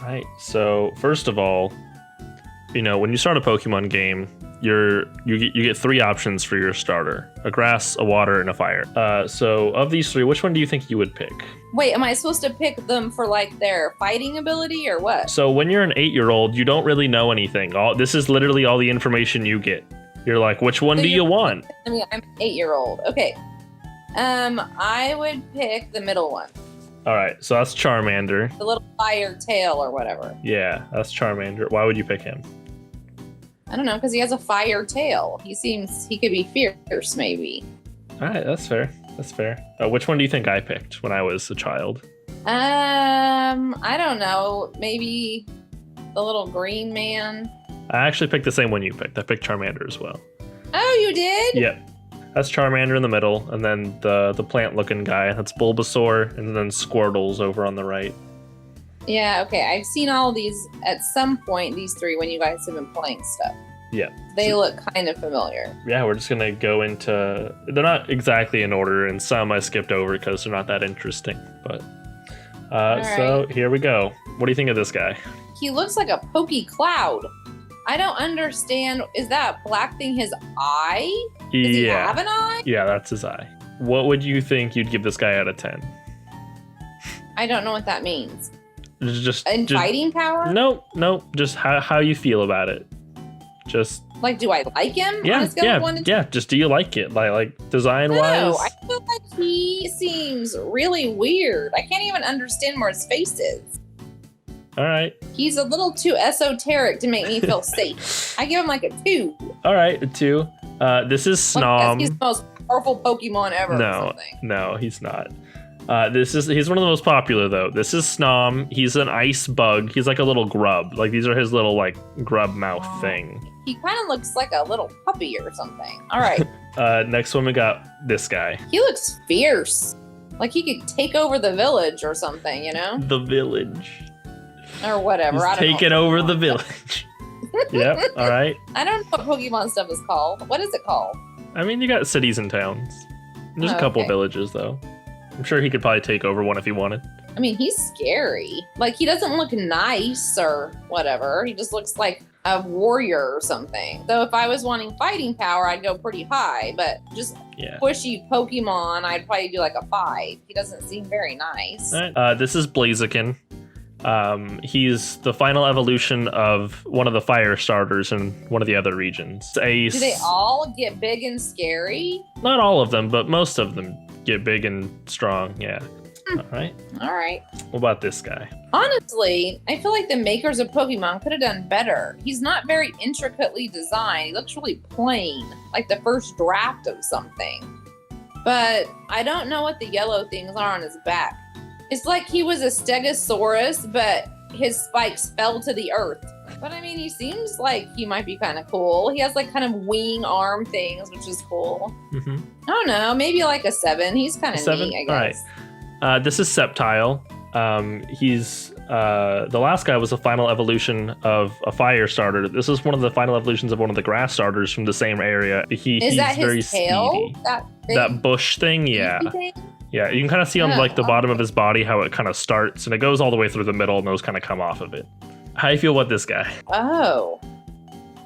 All right. So first of all, when you start a Pokemon game, you get three options for your starter: a grass, a water, and a fire. So of these three, which one do you think you would pick? Wait, am I supposed to pick them for like their fighting ability or what? So when you're an 8-year-old, you don't really know anything. This is literally all the information you get. You're like, which one do you want? I mean, I'm an 8-year-old. Okay. I would pick the middle one. All right, so that's Charmander. The little fire tail or whatever. Yeah, that's Charmander. Why would you pick him? I don't know, because he has a fire tail. He could be fierce, maybe. All right, that's fair. That's fair. Which one do you think I picked when I was a child? I don't know. Maybe the little green man. I actually picked the same one you picked. I picked Charmander as well. Oh, you did? Yep. That's Charmander in the middle, and then the plant-looking guy. That's Bulbasaur, and then Squirtle's over on the right. Yeah, okay. I've seen all these at some point, these three, when you guys have been playing stuff. Yeah. They look kind of familiar. Yeah, we're just going to go into... They're not exactly in order, and some I skipped over because they're not that interesting. But So here we go. What do you think of this guy? He looks like a pokey cloud. I don't understand. Is that black thing his eye? Does he have an eye? Yeah, that's his eye. What would you think you'd give this guy out of 10? I don't know what that means. Just fighting power? Nope. Just how you feel about it. Just like, do I like him? Yeah. Just do you like it? Like design wise? No, I feel like he seems really weird. I can't even understand where his face is. All right. He's a little too esoteric to make me feel safe. I give him like a 2. All right, a 2. This is Snom. He's the most powerful Pokemon ever. No, he's not. He's one of the most popular though. This is Snom. He's an ice bug. He's like a little grub. Like these are his little like grub mouth thing. He kind of looks like a little puppy or something. All right. Next one we got this guy. He looks fierce. Like he could take over the village or something, The village. Or whatever. He's taking over the village. Yep. All right. I don't know what Pokemon stuff is called. What is it called? I mean, you got cities and towns. There's a couple villages though. I'm sure he could probably take over one if he wanted. I mean, he's scary. Like, he doesn't look nice or whatever. He just looks like a warrior or something. So if I was wanting fighting power, I'd go pretty high. But just pushy Pokemon, I'd probably do like a 5. He doesn't seem very nice. All right. This is Blaziken. He's the final evolution of one of the fire starters in one of the other regions. Do they all get big and scary? Not all of them, but most of them get big and strong. Yeah. All right. What about this guy? Honestly, I feel like the makers of Pokemon could have done better. He's not very intricately designed. He looks really plain, like the first draft of something. But I don't know what the yellow things are on his back. It's like he was a Stegosaurus, but his spikes fell to the earth. But I mean, he seems like he might be kind of cool. He has like kind of wing arm things, which is cool. Mm-hmm. I don't know, maybe like a 7. He's kind of neat, I guess. All right. This is Sceptile. He's the last guy was a final evolution of a fire starter. This is one of the final evolutions of one of the grass starters from the same area. He's that his very tail? speedy. That bush thing, yeah. Yeah, you can kind of see on like the bottom of his body how it kind of starts, and it goes all the way through the middle, and those kind of come off of it. How do you feel about this guy? Oh.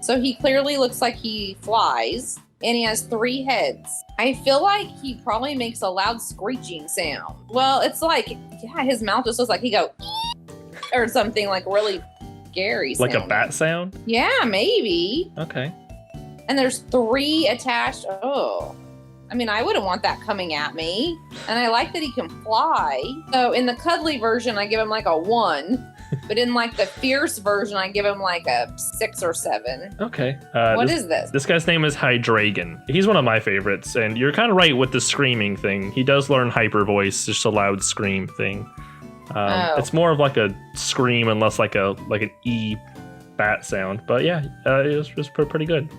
So he clearly looks like he flies, and he has 3 heads. I feel like he probably makes a loud screeching sound. Well, it's like, his mouth just looks like he go or something like really scary sounding. Like a bat sound? Yeah, maybe. Okay. And there's 3 attached. Oh. I mean, I wouldn't want that coming at me. And I like that he can fly. So in the cuddly version, I give him like a 1. But in like the fierce version, I give him like a 6 or 7. Okay. What is this? This guy's name is Hydreigon. He's one of my favorites. And you're kind of right with the screaming thing. He does learn hyper voice, just a loud scream thing. It's more of like a scream and less like an E bat sound. But yeah, it was pretty good.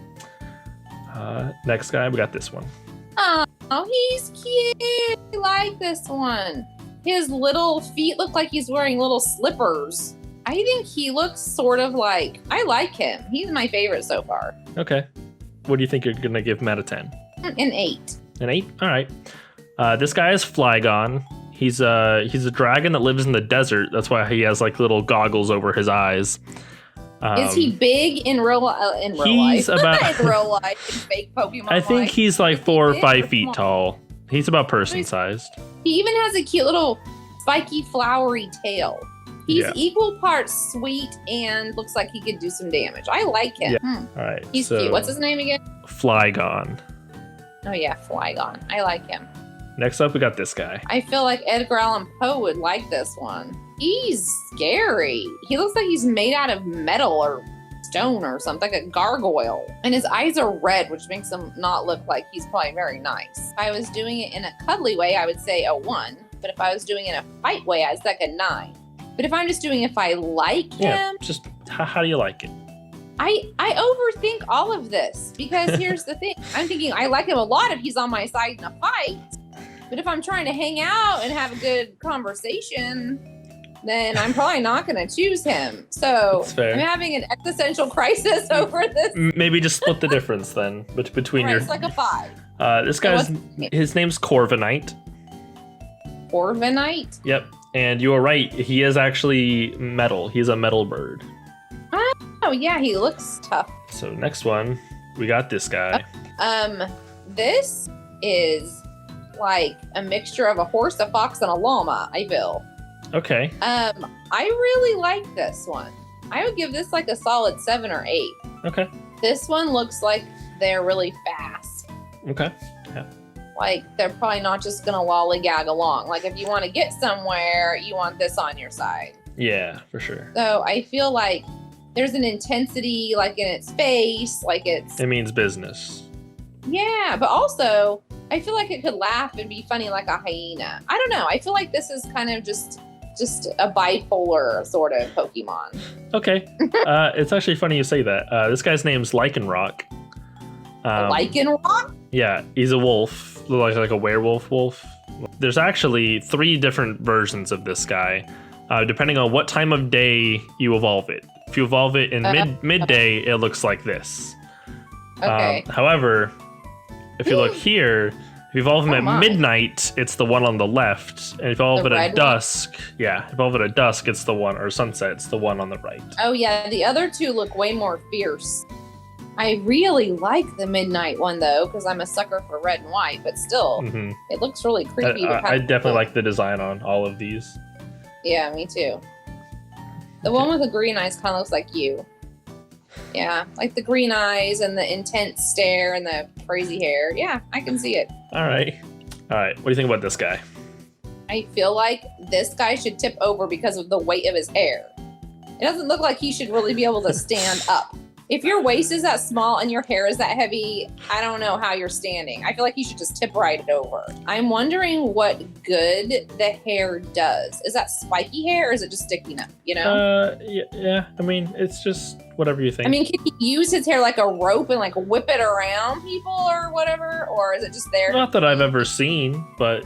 Next guy, we got this one. Oh, he's cute. I like this one. His little feet look like he's wearing little slippers. I think he looks sort of like, I like him. He's my favorite so far. Okay. What do you think you're going to give him out of 10? An 8. An 8? All right. This guy is Flygon. He's a dragon that lives in the desert. That's why he has like little goggles over his eyes. Is he big in real life? He's about in real life, in fake Pokemon. I think he's like 4 or 5 feet small? tall. He's about person sized. He even has a cute little spiky, flowery tail. He's equal parts sweet and looks like he could do some damage. I like him. Yeah. All right. He's cute. What's his name again? Flygon. Oh yeah, Flygon. I like him. Next up, we got this guy. I feel like Edgar Allan Poe would like this one. He's scary. He looks like he's made out of metal or stone or something, like a gargoyle. And his eyes are red, which makes him not look like he's probably very nice. If I was doing it in a cuddly way, I would say a 1. But if I was doing it in a fight way, I'd say like a 9. But if I'm just doing if I like him, just how do you like it? I overthink all of this because here's the thing. I'm thinking I like him a lot if he's on my side in a fight. But if I'm trying to hang out and have a good conversation, then I'm probably not going to choose him. So I'm having an existential crisis over this. Maybe just split the difference then between your. It's like a 5. This guy's his name's Corviknight. Corviknight? Yep. And you were right. He is actually metal. He's a metal bird. Oh yeah, he looks tough. So next one, we got this guy. This is like a mixture of a horse, a fox, and a llama, I feel. Okay. I really like this one. I would give this like a solid 7 or 8. Okay. This one looks like they're really fast. Okay. Yeah. Like they're probably not just gonna lollygag along. Like if you want to get somewhere, you want this on your side. Yeah, for sure. So I feel like there's an intensity like in its face, like it means business. Yeah, but also I feel like it could laugh and be funny like a hyena. I don't know. I feel like this is kind of just a bipolar sort of Pokemon. Okay. It's actually funny you say that. This guy's name's Lycanroc. Lycanroc? Yeah, he's a wolf, like a werewolf wolf. There's actually 3 different versions of this guy, depending on what time of day you evolve it. If you evolve it in midday, it looks like this. Okay. However, if you look here, if you evolve him at midnight, it's the one on the left. And if you evolve it at dusk, if evolve it at dusk, it's the one, or sunset, it's the one on the right. Oh yeah, the other 2 look way more fierce. I really like the midnight one though, because I'm a sucker for red and white, but still, it looks really creepy. I definitely like the design on all of these. Yeah, me too. The one with the green eyes kind of looks like you. Yeah, like the green eyes and the intense stare and the crazy hair. Yeah, I can see it. All right. What do you think about this guy? I feel like this guy should tip over because of the weight of his hair. It doesn't look like he should really be able to stand up. If your waist is that small and your hair is that heavy, I don't know how you're standing. I feel like you should just tip right over. I'm wondering what good the hair does. Is that spiky hair or is it just sticking up, you know? Yeah. I mean, it's just whatever you think. I mean, can he use his hair like a rope and like whip it around people or whatever? Or is it just there? Not that I've ever seen, but...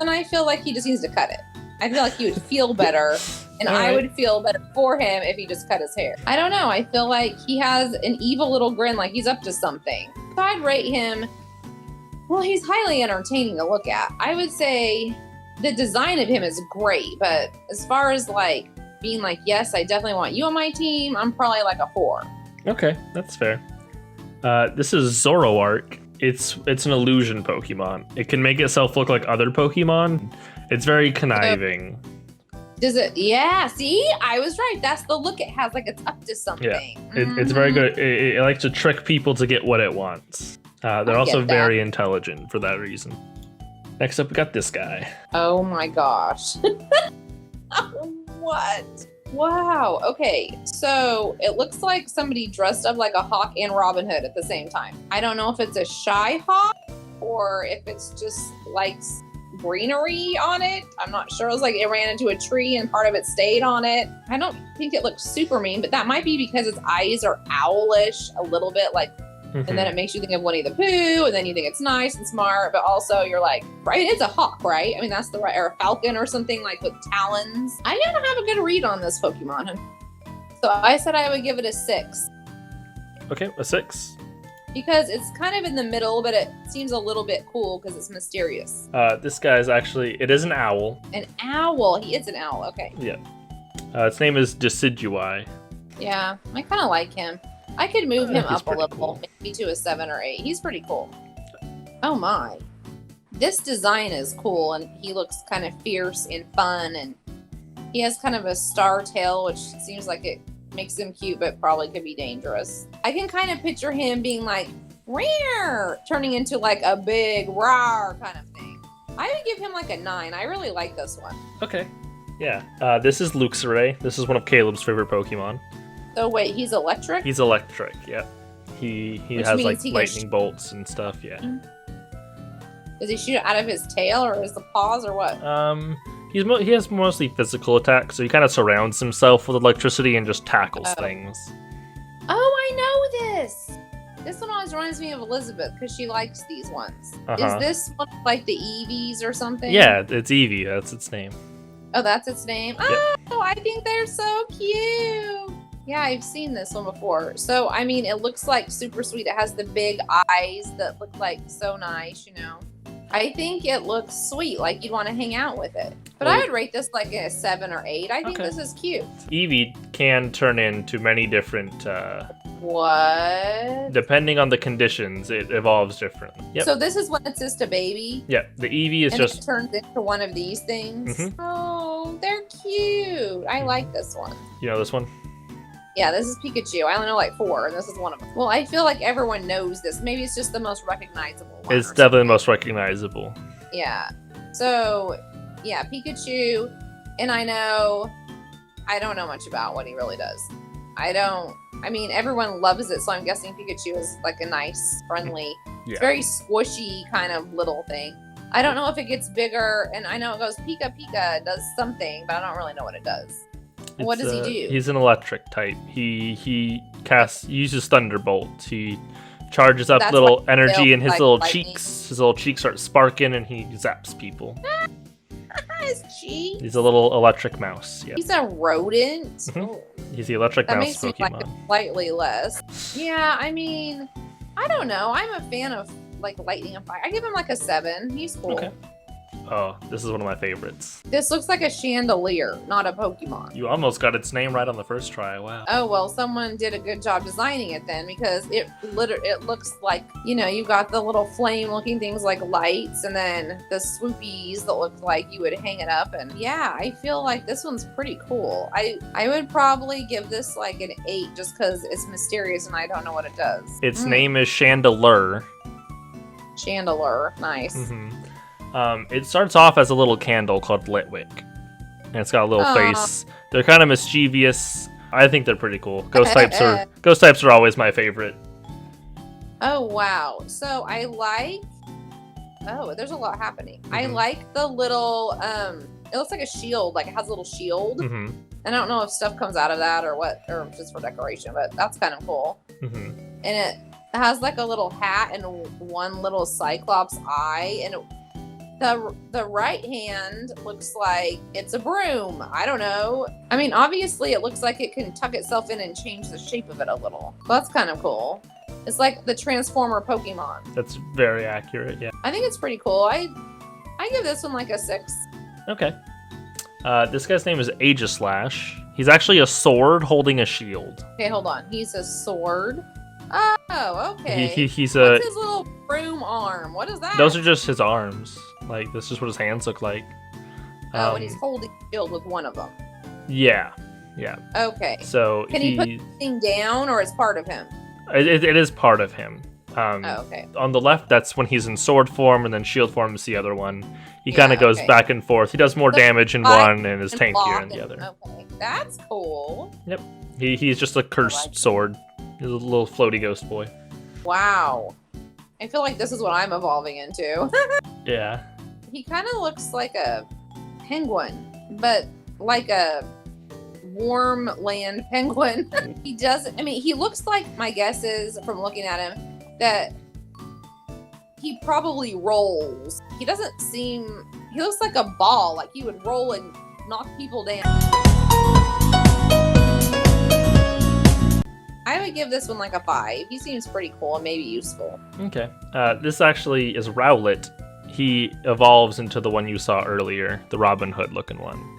And I feel like he just needs to cut it. I feel like he would feel better. And I would feel better for him if he just cut his hair. I don't know. I feel like he has an evil little grin, like he's up to something. So I'd rate him, well, he's highly entertaining to look at. I would say the design of him is great, but as far as like being like, yes, I definitely want you on my team, I'm probably like a 4. Okay, that's fair. This is Zoroark. It's an illusion Pokemon. It can make itself look like other Pokemon. It's very conniving. Does it? Yeah, see? I was right. That's the look it has, like it's up to something. Yeah, it's very good. It likes to trick people to get what it wants. They're also very intelligent for that reason. Next up, we got this guy. Oh my gosh. What? Wow. Okay, so it looks like somebody dressed up like a hawk and Robin Hood at the same time. I don't know if it's a shy hawk or if it's just like greenery on it. I'm not sure. It was like it ran into a tree and part of it stayed on it. I don't think it looks super mean, but that might be because its eyes are owlish a little bit, like, and then it makes you think of Winnie the Pooh, and then you think it's nice and smart, but also you're like, right, it's a hawk, right? I mean, that's the right, or a falcon or something like with talons. I don't have a good read on this Pokemon. So I said I would give it a 6. Okay, a 6. because it's kind of in the middle, but it seems a little bit cool because it's mysterious. This guy's it is an owl. An owl. It's an owl. Okay. Yeah. Its name is Decidui. Yeah, I kind of like him. I could move him He's up a little, cool. maybe to a 7 or 8. He's pretty cool. Oh my. This design is cool, and he looks kind of fierce and fun, and he has kind of a star tail, which seems like it makes him cute, but probably could be dangerous. I can kind of picture him being like, "Rear," turning into like a big rawr kind of thing. I would give him like a 9. I really like this one. Okay. Yeah. This is Luxray. This is one of Caleb's favorite Pokemon. So wait, he's electric? He's electric. Yeah. He Which has means like he can lightning bolts and stuff. Yeah. Does he shoot it out of his tail or his paws or what? He has mostly physical attacks, so he kind of surrounds himself with electricity and just tackles things. Oh, I know this. This one always reminds me of Elizabeth because she likes these ones. Is this one like the Eevees or something? Yeah, it's Eevee. That's its name. Oh, that's its name? Yep. Oh, I think they're so cute. Yeah, I've seen this one before. So, I mean, it looks like super sweet. It has the big eyes that look like so nice, you know. I think it looks sweet, like you'd want to hang out with it. But I would rate this like a 7 or 8. I think this is cute. Eevee can turn into many different... What? Depending on the conditions, it evolves differently. Yep. So this is when it's just a baby? Yeah, the Eevee is and just... it turns into one of these things? Mhm. Oh, they're cute. I like this one. You know this one? Yeah, this is Pikachu. I only know like 4, and this is one of them. Well, I feel like everyone knows this. Maybe it's just the most recognizable one. It's definitely the most recognizable. Yeah. So, yeah, Pikachu. And I don't know much about what he really does. I mean, everyone loves it, so I'm guessing Pikachu is like a nice, friendly, it's very squishy kind of little thing. I don't know if it gets bigger, and I know it goes Pika Pika, it does something, but I don't really know what it does. What does he do? He's an electric type. He uses Thunderbolt. He charges up little energy in his like little lightning. cheeks. His little cheeks start sparking, and he zaps people. His cheeks. He's a little electric mouse. Yeah. He's a rodent. Mhm. Oh, He's the electric that mouse makes me Pokemon. like it slightly less. Yeah, I mean, I don't know. I'm a fan of like lightning and fire. I give him like a 7. He's cool. Okay. Oh, this is one of my favorites. This looks like a chandelier, not a Pokemon. You almost got its name right on the first try. Wow. Oh, well, someone did a good job designing it then, because it looks like, you know, you've got the little flame looking things like lights, and then the swoopies that look like you would hang it up. And yeah, I feel like this one's pretty cool. I would probably give this like an 8 just because it's mysterious and I don't know what it does. Its name is Chandelure. Chandelier. Nice. Mm-hmm. It starts off as a little candle called Litwick, and it's got a little face. They're kind of mischievous. I think they're pretty cool. Ghost types are always my favorite. Oh wow! So I like. Oh, there's a lot happening. I like the little. It looks like a shield. Like it has a little shield. Mm-hmm. I don't know if stuff comes out of that or what, or just for decoration, but that's kind of cool. Mm-hmm. And it has like a little hat and one little Cyclops eye, and the right hand looks like it's a broom. I don't know. I mean, obviously it looks like it can tuck itself in and change the shape of it a little. Well, that's kind of cool. It's like the Transformer Pokemon. That's very accurate, yeah. I think it's pretty cool. I give this one like a 6. Okay. This guy's name is Aegislash. He's actually a sword holding a shield. Okay, hold on. He's a sword. Oh, okay. He's What's his little broom arm? What is that? Those are just his arms. Like, that's just what his hands look like. Oh, and he's holding a shield with one of them. Yeah. Okay. So Can he put the thing down, or it's part of him? It is part of him. Okay. On the left, that's when he's in sword form, and then shield form is the other one. He kind of goes back and forth. He does more damage in one and is tankier in the other. Okay, that's cool. Yep. He's just a cursed sword. He's a little floaty ghost boy. Wow. I feel like this is what I'm evolving into. Yeah. He kind of looks like a penguin, but like a warm land penguin. He looks like, my guess is, from looking at him, that he probably rolls. He looks like a ball, like he would roll and knock people down. I would give this one like a 5. He seems pretty cool and maybe useful. Okay. This actually is Rowlet. He evolves into the one you saw earlier, the Robin Hood looking one.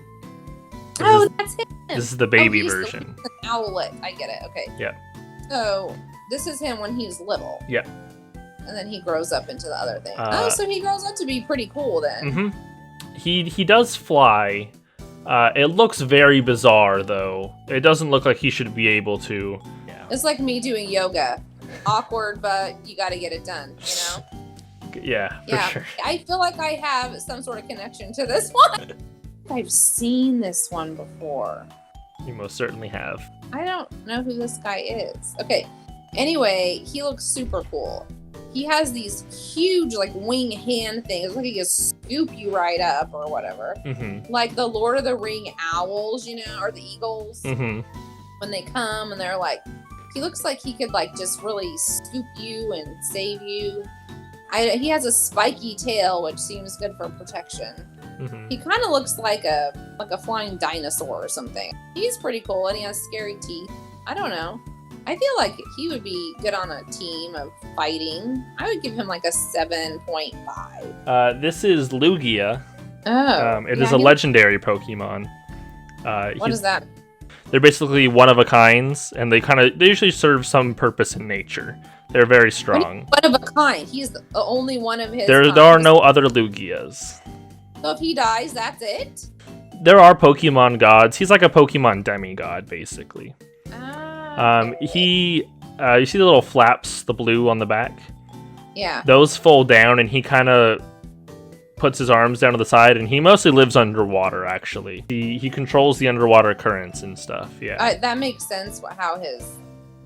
That's him. This is the baby he's version. The owlet. I get it. Okay. Yeah. So this is him when he's little. Yeah. And then he grows up into the other thing. So he grows up to be pretty cool then. Mm-hmm. He does fly. It looks very bizarre though. It doesn't look like he should be able to. Yeah. It's like me doing yoga. Awkward, but you got to get it done, you know? Yeah, Yeah. for sure. I feel like I have some sort of connection to this one. I've seen this one before. You most certainly have. I don't know who this guy is. Okay. Anyway, he looks super cool. He has these huge, like, wing hand things. It's like he can scoop you right up or whatever. Mm-hmm. Like the Lord of the Ring owls, you know, or the eagles. Mm-hmm. When they come and they're like, he looks like he could, like, just really scoop you and save you. He has a spiky tail, which seems good for protection. Mm-hmm. He kind of looks like a flying dinosaur or something. He's pretty cool, and he has scary teeth. I don't know. I feel like he would be good on a team of fighting. I would give him like a 7.5. This is Lugia. Oh. It is a legendary Pokemon. What is that? They're basically one of a kinds, and they usually serve some purpose in nature. They're very strong. One of a kind. He's the only one of his. There are no other Lugias. So if he dies, that's it? There are Pokemon gods. He's like a Pokemon demigod, basically. Okay. You see the little flaps, the blue on the back? Yeah. Those fold down, and he kind of puts his arms down to the side, and he mostly lives underwater, actually. He controls the underwater currents and stuff, yeah. That makes sense, how his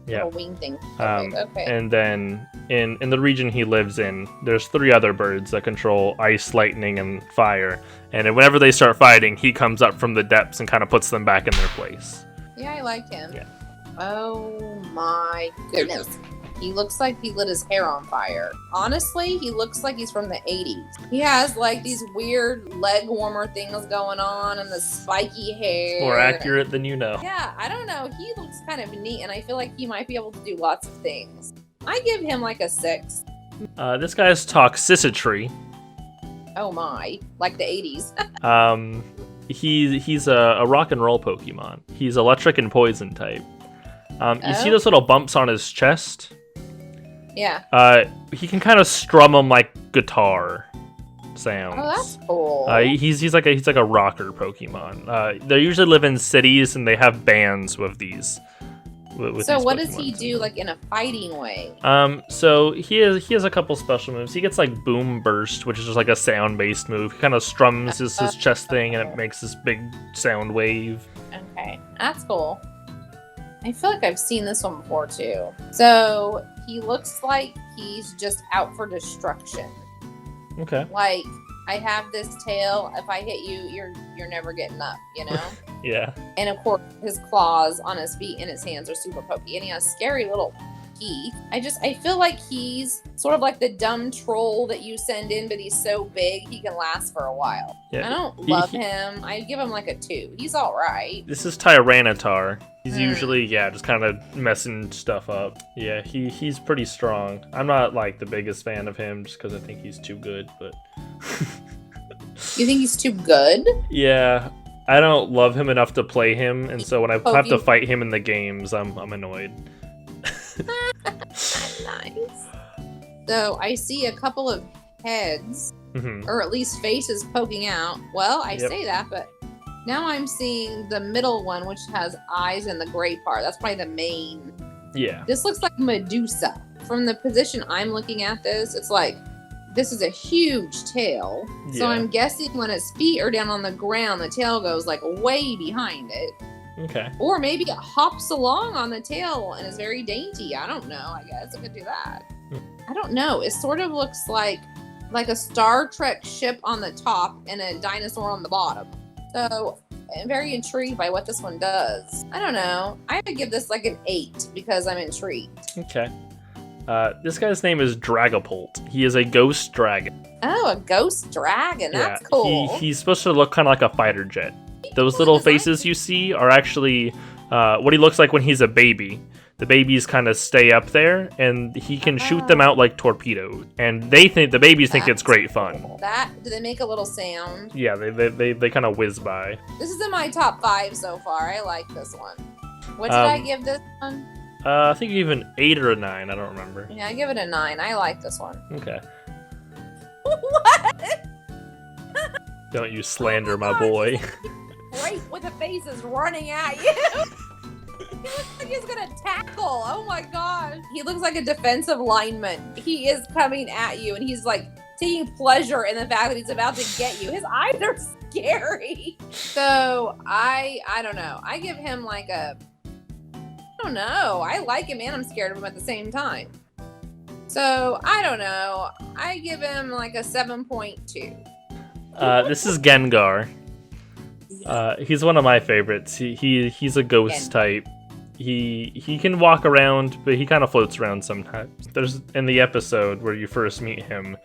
little wing thing. Okay. And then in the region he lives in, there's 3 other birds that control ice, lightning, and fire. And then whenever they start fighting, he comes up from the depths and kind of puts them back in their place. Yeah, I like him. Yeah. Oh my goodness. He looks like he lit his hair on fire. Honestly, he looks like he's from the 80s. He has like these weird leg warmer things going on and the spiky hair. More accurate than you know. Yeah, I don't know. He looks kind of neat, and I feel like he might be able to do lots of things. I give him like a 6. This guy's Toxicity. Oh my, like the 80s. He's a rock and roll Pokemon. He's electric and poison type. You see those little bumps on his chest? Yeah. He can kind of strum them like guitar sounds. Oh, that's cool. He's like a rocker Pokemon. They usually live in cities, and they have bands with these. So what does he do, like, in a fighting way? So he has a couple special moves. He gets like Boom Burst, which is just like a sound-based move. He kind of strums his chest thing, and it makes this big sound wave. Okay, that's cool. I feel like I've seen this one before too. So he looks like he's just out for destruction. Okay. Like, I have this tail. If I hit you, you're never getting up, you know? Yeah. And of course, his claws on his feet and his hands are super pokey, and he has scary little teeth. I feel like he's sort of like the dumb troll that you send in, but he's so big he can last for a while. Yeah. I don't love him. I give him like a 2. He's all right. This is Tyranitar. He's usually, just kind of messing stuff up. Yeah, he's pretty strong. I'm not, like, the biggest fan of him just because I think he's too good, but... You think he's too good? Yeah, I don't love him enough to play him, and so when I have to fight him in the games, I'm annoyed. Nice. So, I see a couple of heads, or at least faces poking out. Well, I say that, but... Now I'm seeing the middle one, which has eyes in the gray part. That's probably the main. Yeah. This looks like Medusa. From the position I'm looking at this, it's like, this is a huge tail. Yeah. So I'm guessing when its feet are down on the ground, the tail goes like way behind it. Okay. Or maybe it hops along on the tail and is very dainty. I don't know. I guess it could do that. I don't know. It sort of looks like a Star Trek ship on the top and a dinosaur on the bottom. So I'm very intrigued by what this one does. I don't know. I would give this like an 8 because I'm intrigued. Okay. This guy's name is Dragapult. He is a ghost dragon. Oh, a ghost dragon. That's cool. He's supposed to look kind of like a fighter jet. Those little faces you see are actually what he looks like when he's a baby. the babies kind of stay up there, and he can shoot them out like torpedoes. And the babies think it's great fun. Do they make a little sound? Yeah, they kind of whiz by. This is in my top 5 so far. I like this one. What did I give this one? I think even 8 or a 9. I don't remember. Yeah, I give it a 9. I like this one. Okay. What? Don't you slander my boy. Right with the face is running at you. He looks like he's gonna tackle. Oh my gosh. He looks like a defensive lineman. He is coming at you and he's like taking pleasure in the fact that he's about to get you. His eyes are scary. So I don't know. I give him like a, I don't know. I like him and I'm scared of him at the same time. So I don't know. I give him like a 7.2. This is Gengar. He's one of my favorites. He's a ghost type. He can walk around, but he kind of floats around sometimes. There's in the episode where you first meet him,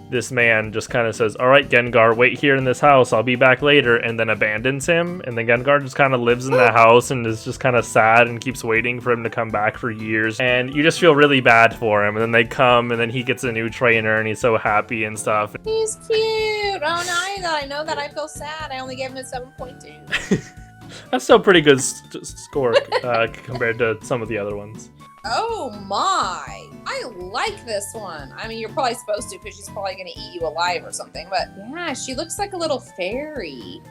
this man just kind of says, "All right, Gengar, wait here in this house. I'll be back later," and then abandons him. And then Gengar just kind of lives in the house and is just kind of sad and keeps waiting for him to come back for years. And you just feel really bad for him. And then they come, and then he gets a new trainer, and he's so happy and stuff. He's cute. Oh, now that I know that, I feel sad. I only gave him a 7.2. That's still a pretty good score compared to some of the other ones. Oh my! I like this one. I mean, you're probably supposed to because she's probably going to eat you alive or something. But yeah, she looks like a little fairy.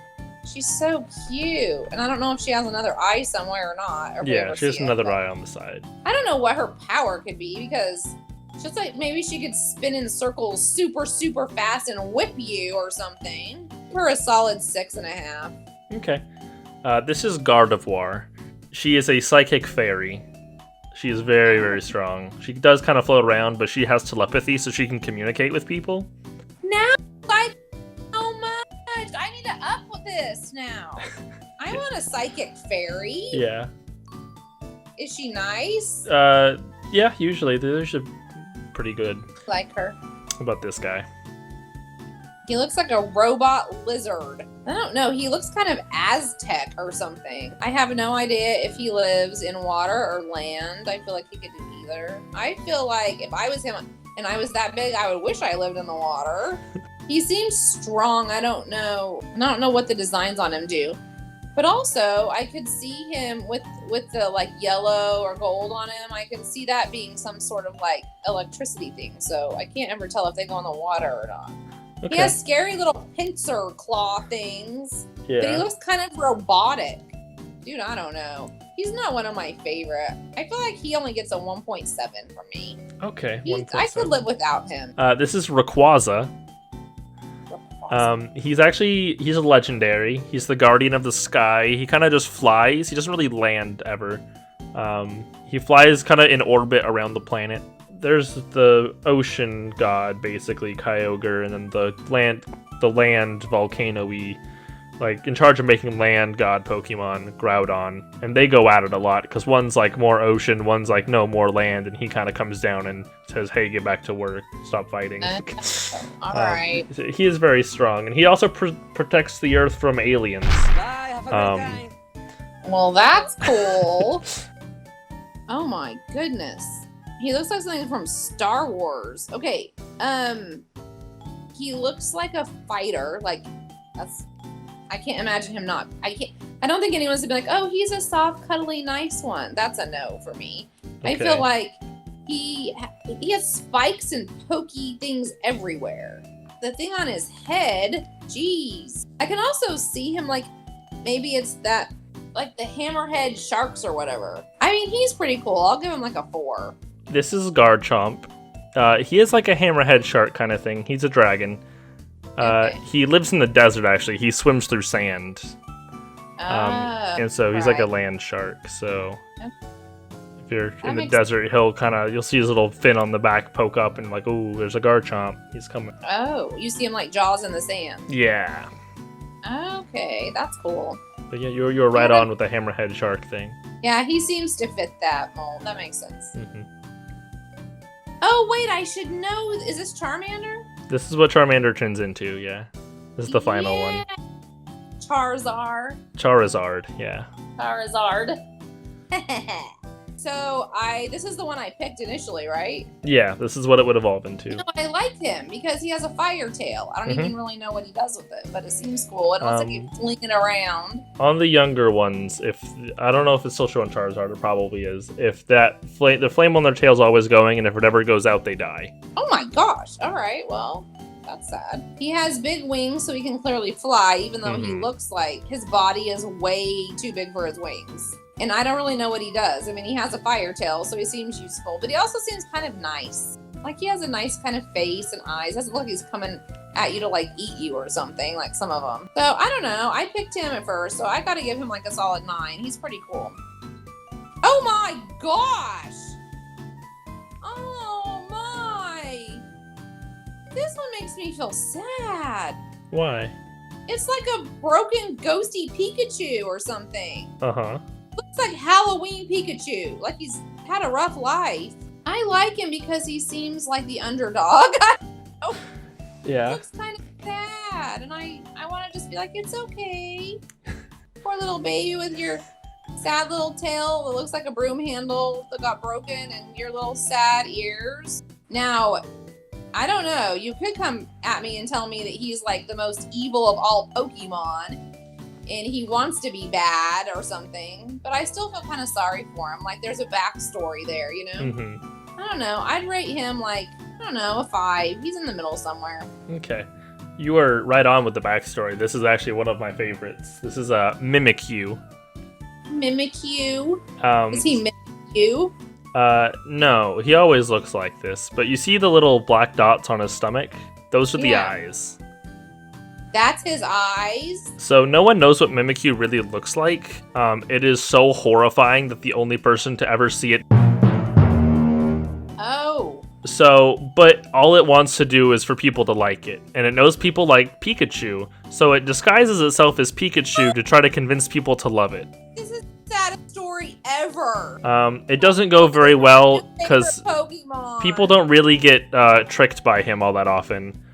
She's so cute. And I don't know if she has another eye somewhere or not. Or yeah, she has another eye on the side. I don't know what her power could be because just like maybe she could spin in circles super, super fast and whip you or something. For a solid 6.5. Okay. This is Gardevoir. She is a psychic fairy. She is very, very strong. She does kind of float around, but she has telepathy, so she can communicate with people. Now, like, so much. I need to up with this now. I want a psychic fairy. Yeah. Is she nice? Yeah, usually. They're pretty good. Like her. How about this guy? He looks like a robot lizard. I don't know. He looks kind of Aztec or something. I have no idea if he lives in water or land. I feel like he could do either. I feel like if I was him and I was that big, I would wish I lived in the water. He seems strong. I don't know what the designs on him do. But also, I could see him with the like yellow or gold on him. I can see that being some sort of like electricity thing. So I can't ever tell if they go in the water or not. Okay. He has scary little pincer claw things. Yeah. But he looks kind of robotic. Dude, I don't know. He's not one of my favorite. I feel like he only gets a 1.7 from me. Okay. I could live without him. This is Rayquaza. He's a legendary. He's the guardian of the sky. He kind of just flies. He doesn't really land ever. He flies kind of in orbit around the planet. There's the ocean god, basically, Kyogre, and then the land volcano-y, like, in charge of making land god Pokemon, Groudon. And they go at it a lot, because one's, like, more ocean, one's, like, no, more land, and he kind of comes down and says, hey, get back to work, stop fighting. Alright. He is very strong, and he also protects the Earth from aliens. Bye, have a great day. Well, that's cool. Oh my goodness. He looks like something from Star Wars. Okay, he looks like a fighter. Like, I can't imagine him not. I don't think anyone's gonna be like, oh, he's a soft, cuddly, nice one. That's a no for me. Okay. I feel like he has spikes and pokey things everywhere. The thing on his head, jeez. I can also see him like, maybe it's that, like the hammerhead sharks or whatever. I mean, he's pretty cool. I'll give him like a 4. This is Garchomp. He is like a hammerhead shark kind of thing. He's a dragon. Okay. He lives in the desert, actually. He swims through sand. And so he's like a land shark. So if you're in the desert, you'll see his little fin on the back poke up and like, ooh, there's a Garchomp. He's coming. Oh, you see him like Jaws in the sand. Yeah. Okay, that's cool. But yeah, you're right on with the hammerhead shark thing. Yeah, he seems to fit that mold. That makes sense. Mm-hmm. Oh, wait, I should know. Is this Charmander? This is what Charmander turns into, yeah. This is the final one. Charizard, yeah. Charizard. So this is the one I picked initially, right? Yeah, this is what it would evolve into. No, I like him because he has a fire tail. I don't even really know what he does with it, but it seems cool. It looks like he's flinging around. On the younger ones, I don't know if it's still showing Charizard, it probably is. If the flame on their tail is always going, and if it ever goes out, they die. Oh my gosh! All right, well. That's sad. He has big wings, so he can clearly fly, even though he looks like his body is way too big for his wings. And I don't really know what he does. I mean, he has a fire tail, so he seems useful, but he also seems kind of nice. Like, he has a nice kind of face and eyes. Doesn't look like he's coming at you to, like, eat you or something, like some of them. So, I don't know. I picked him at first, so I gotta give him, like, a solid 9. He's pretty cool. Oh my gosh! Oh my! This one makes me feel sad. Why? It's like a broken ghosty Pikachu or something. Uh-huh. Looks like Halloween Pikachu. Like he's had a rough life. I like him because he seems like the underdog. Yeah. He looks kind of sad. And I want to just be like, it's okay. Poor little baby with your sad little tail that looks like a broom handle that got broken and your little sad ears. Now, I don't know. You could come at me and tell me that he's like the most evil of all Pokemon and he wants to be bad or something, but I still feel kind of sorry for him. Like there's a backstory there, you know? I don't know. I'd rate him like, I don't know, a 5. He's in the middle somewhere. Okay. You are right on with the backstory. This is actually one of my favorites. This is Mimikyu. Mimikyu? Is he Mimikyu? No, he always looks like this, but you see the little black dots on his stomach? Those are the eyes. That's his eyes? So no one knows what Mimikyu really looks like. It is so horrifying that the only person to ever see it... Oh. So, but all it wants to do is for people to like it, and it knows people like Pikachu, so it disguises itself as Pikachu to try to convince people to love it. This is the saddest story ever. It doesn't go very well because people don't really get tricked by him all that often.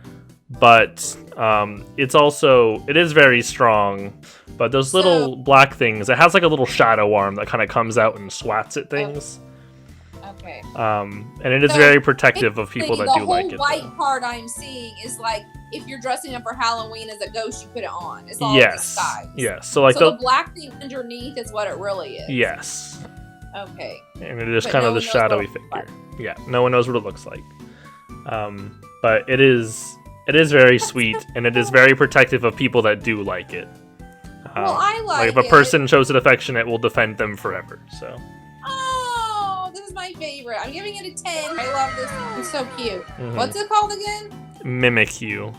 But it is very strong. But those little black things, it has like a little shadow arm that kind of comes out and swats at things. Okay. And it is very protective of people that do like it. The whole white part I'm seeing is like if you're dressing up for Halloween as a ghost, you put it on. It's all disguise. Yes. So like the black thing underneath is what it really is. Yes. Okay. And it is kind of the shadowy figure. Yeah. No one knows what it looks like. But it is very sweet, and it is very protective of people that do like it. Well, I like if a person shows it affection, it will defend them forever. So. Oh, this is my favorite. I'm giving it a 10. I love this. It's so cute. What's it called again? Mimikyu.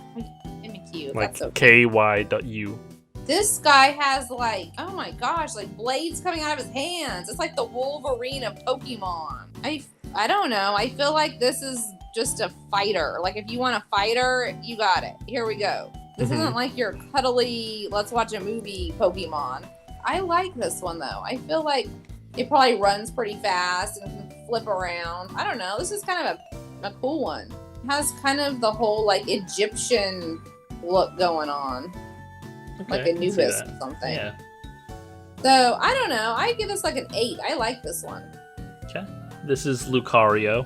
Mimikyu. Like That's so KY.U. This guy has like, oh my gosh, like blades coming out of his hands. It's like the Wolverine of Pokemon. I don't know. I feel like this is just a fighter. Like if you want a fighter, you got it. Here we go. This isn't like your cuddly, let's watch a movie Pokemon. I like this one though. I feel like it probably runs pretty fast and can flip around. I don't know. This is kind of a cool one. It has kind of the whole like Egyptian look going on. Okay, like Anubis or something. Yeah. So I don't know. I give this like an 8. I like this one. Okay. This is Lucario.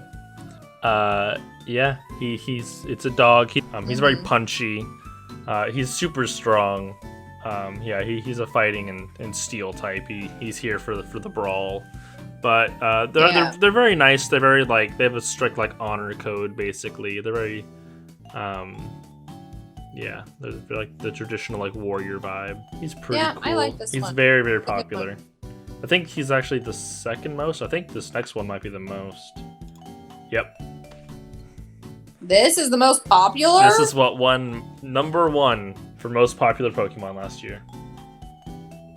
Yeah, it's a dog. He's very punchy. He's super strong. Yeah, he's a fighting and steel type. He's here for the brawl. But they're very nice. They're very like they have a strict like honor code basically. They're very yeah, they're like the traditional like warrior vibe. He's pretty cool. I like this one. He's very, very popular. I think he's actually the second most. I think this next one might be the most. Yep. This is the most popular? This is what won number 1 for most popular Pokemon last year.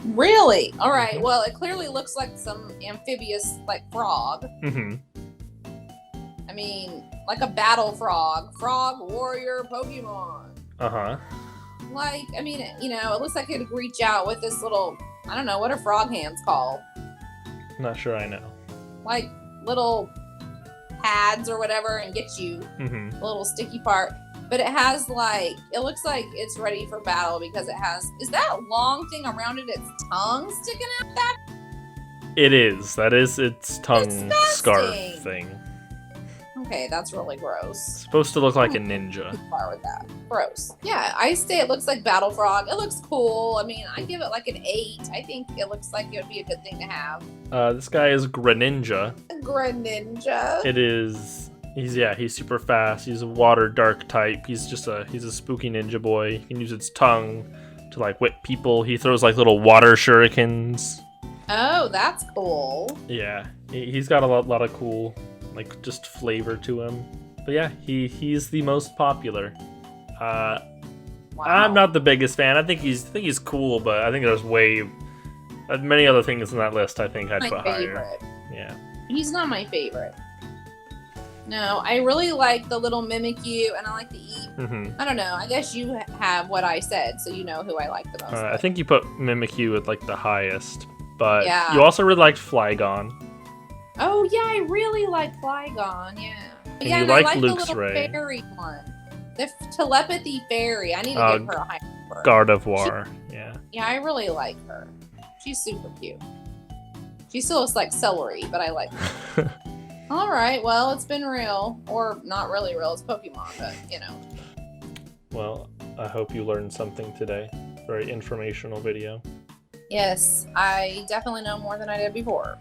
Really? All right. Well, it clearly looks like some amphibious like frog. I mean, like a battle frog. Frog warrior Pokemon. Like, I mean, you know, it looks like it could reach out with this little, I don't know, what are frog hands called? Not sure I know. Like little pads or whatever and get you a little sticky part. But it has like, it looks like it's ready for battle because it has, is that long thing around it, its tongue sticking out that? It is. That is its tongue Disgusting. scarf thing. Okay, that's really gross. It's supposed to look like a ninja. Too far with that. Gross. Yeah, I say it looks like Battle Frog. It looks cool. I mean, I give it like an 8. I think it looks like it would be a good thing to have. This guy is Greninja. Greninja. It is. He's super fast. He's a water dark type. He's a spooky ninja boy. He can use its tongue to like whip people. He throws like little water shurikens. Oh, that's cool. Yeah, he's got a lot of cool, like, just flavor to him. But yeah, he's the most popular. Wow. I'm not the biggest fan. I think he's cool, but I think there's many other things in that list. I think I'd my put favorite. higher. Yeah. He's not my favorite. No, I really like the little Mimikyu, and I like the Eep. Mm-hmm. I don't know. I guess you have what I said, so you know who I like the most. I think you put Mimikyu at like the highest, but Yeah. you also really liked Flygon. Oh yeah, I really like Flygon. Yeah. And Yeah, you and like I like Luke's the little Ray. fairy one, the telepathy fairy. I need to give her a high number. Gardevoir. Yeah. Yeah, I really like her. She's super cute. She still looks like celery, but I like her. All right, well, it's been real, or not really real. It's Pokemon, but you know. Well, I hope you learned something today. Very informational video. Yes, I definitely know more than I did before.